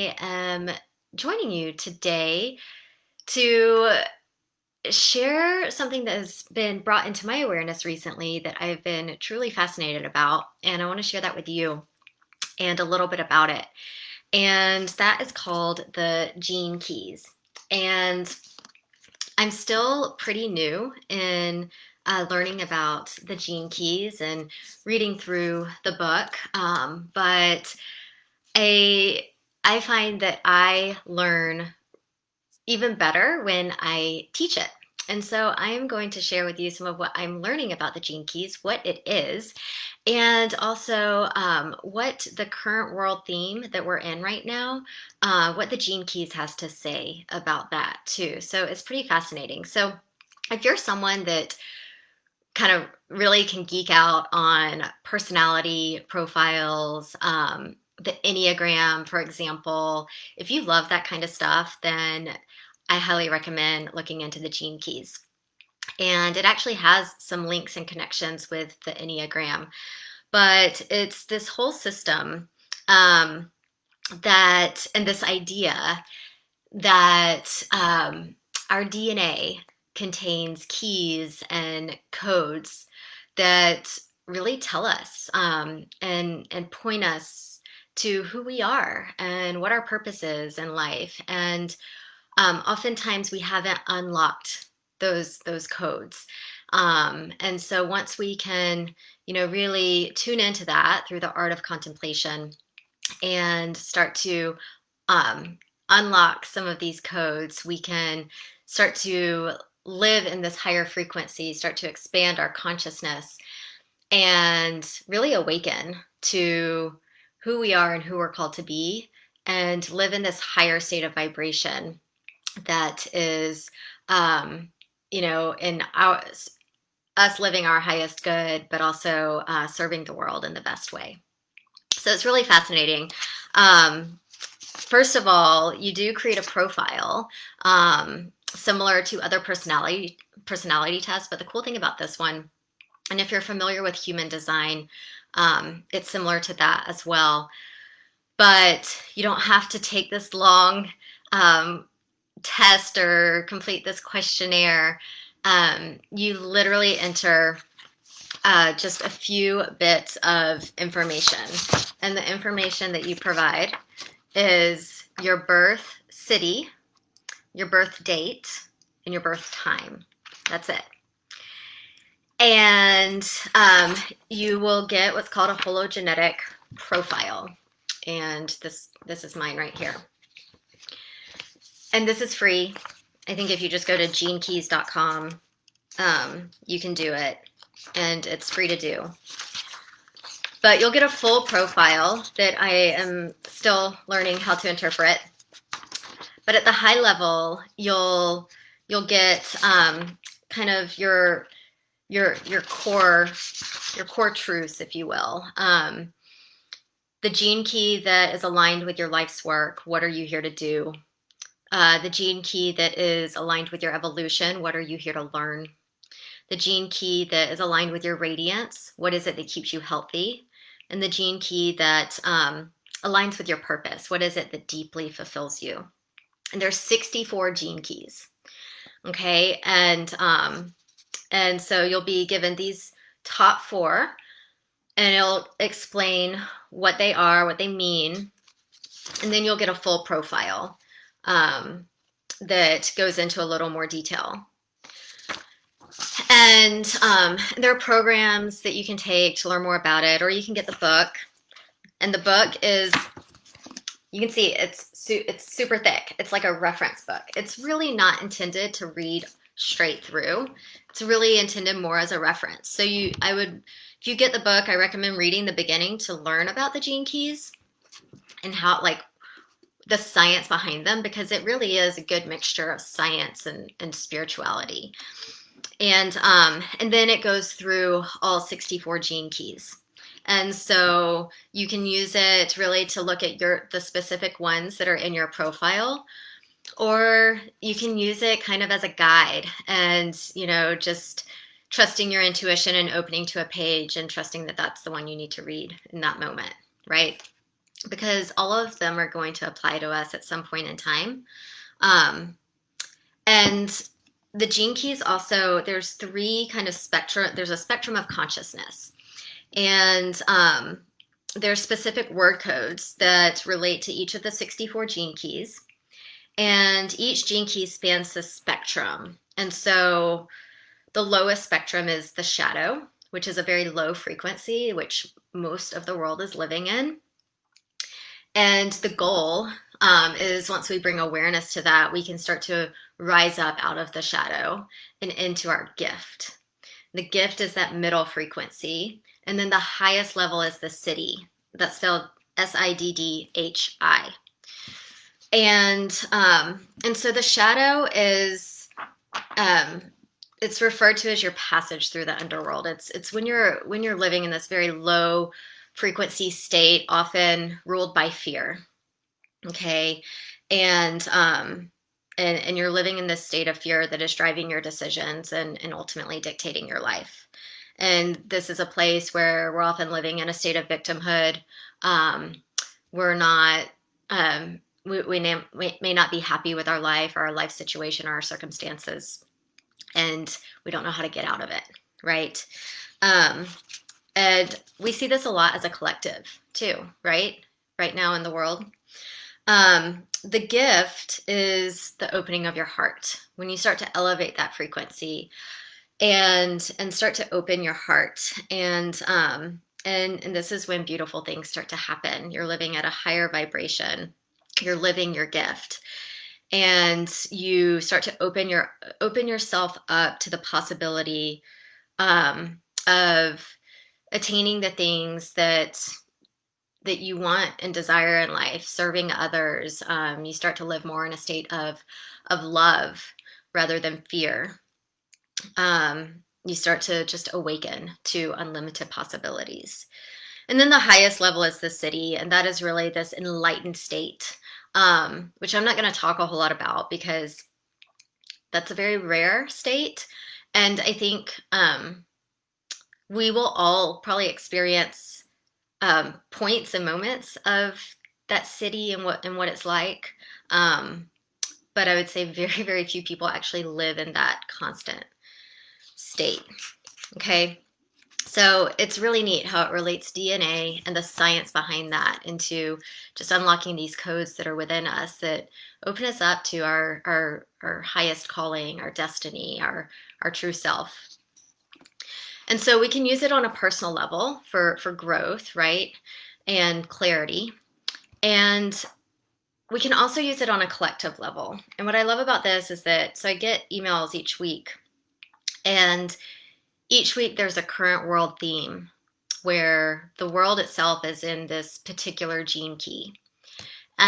I am joining you today to share something that has been brought into my awareness recently that I've been truly fascinated about. And I want to share that with you and a little bit about it. And that is called the gene keys. And I'm still pretty new in learning about the gene keys and reading through the book. But I I find that I learn even better when I teach it. And so I am going to share with you some of what I'm learning about the gene keys, what it is, and also what the current world theme that we're in right now, what the gene keys has to say about that too. So it's pretty fascinating. So if you're someone that kind of really can geek out on personality profiles, the Enneagram, for example. If you love that kind of stuff, then I highly recommend looking into the Gene Keys. And it actually has some links and connections with the Enneagram, but it's this whole system and this idea that our DNA contains keys and codes that really tell us and point us to who we are and what our purpose is in life. And oftentimes we haven't unlocked those codes. And so once we can, really tune into that through the art of contemplation and start to um, unlock some of these codes, we can start to live in this higher frequency, start to expand our consciousness, and really awaken to who we are and who we're called to be, and live in this higher state of vibration that is, in us living our highest good, but also serving the world in the best way. So it's really fascinating. First of all, you do create a profile similar to other personality tests, but the cool thing about this one, and if you're familiar with human design, it's similar to that as well. But you don't have to take this long test or complete this questionnaire. You literally enter just a few bits of information. And the information that you provide is your birth city, your birth date, and your birth time. That's it. And you will get what's called a hologenetic profile. And this is mine right here. And this is free. I think if you just go to genekeys.com, you can do it. And it's free to do. But you'll get a full profile that I am still learning how to interpret. But at the high level, you'll get kind of your core truths, if you will. The gene key that is aligned with your life's work. What are you here to do? The gene key that is aligned with your evolution. What are you here to learn? The gene key that is aligned with your radiance. What is it that keeps you healthy? And the gene key that aligns with your purpose. What is it that deeply fulfills you? And there's 64 gene keys. Okay, and so you'll be given these top 4, and it'll explain what they are, what they mean, and then you'll get a full profile that goes into a little more detail. And there are programs that you can take to learn more about it, or you can get the book. And the book is, you can see it's super thick. It's like a reference book. It's really not intended to read straight through. It's really intended more as a reference. So if you get the book, I recommend reading the beginning to learn about the gene keys and how, like, the science behind them, because it really is a good mixture of science and spirituality. And then it goes through all 64 gene keys. And so you can use it really to look at the specific ones that are in your profile, or you can use it kind of as a guide and, just trusting your intuition and opening to a page and trusting that that's the one you need to read in that moment, right? because all of them are going to apply to us at some point in time. Um, and the gene keys also, there's three kind of spectrum, there's a spectrum of consciousness. And there's specific word codes that relate to each of the 64 gene keys. And each gene key spans the spectrum. And so the lowest spectrum is the shadow, which is a very low frequency, which most of the world is living in. And the goal is once we bring awareness to that, we can start to rise up out of the shadow and into our gift. The gift is that middle frequency. And then the highest level is the Siddhi. That's spelled Siddhi. And so the shadow is it's referred to as your passage through the underworld. It's when you're living in this very low frequency state, often ruled by fear. Okay, and you're living in this state of fear that is driving your decisions and ultimately dictating your life. And this is a place where we're often living in a state of victimhood. We're not we may not be happy with our life or our life situation or our circumstances, and we don't know how to get out of it, right? Um, and we see this a lot as a collective too, right? Right now in the world. The gift is the opening of your heart. When you start to elevate that frequency and start to open your heart, and this is when beautiful things start to happen. You're living at a higher vibration. You're living your gift, and you start to open yourself up to the possibility of attaining the things that you want and desire in life, serving others. You start to live more in a state of love rather than fear. You start to just awaken to unlimited possibilities. And then the highest level is the Siddhi, and that is really this enlightened state, which I'm not going to talk a whole lot about because that's a very rare state. And I think we will all probably experience points and moments of that Siddhi and what it's like. But I would say very, very few people actually live in that constant state. Okay. So it's really neat how it relates DNA and the science behind that into just unlocking these codes that are within us that open us up to our highest calling, our destiny, our true self. And so we can use it on a personal level for growth, right? And clarity. And we can also use it on a collective level. And what I love about this is that, so I get emails each week, and each week there's a current world theme where the world itself is in this particular gene key.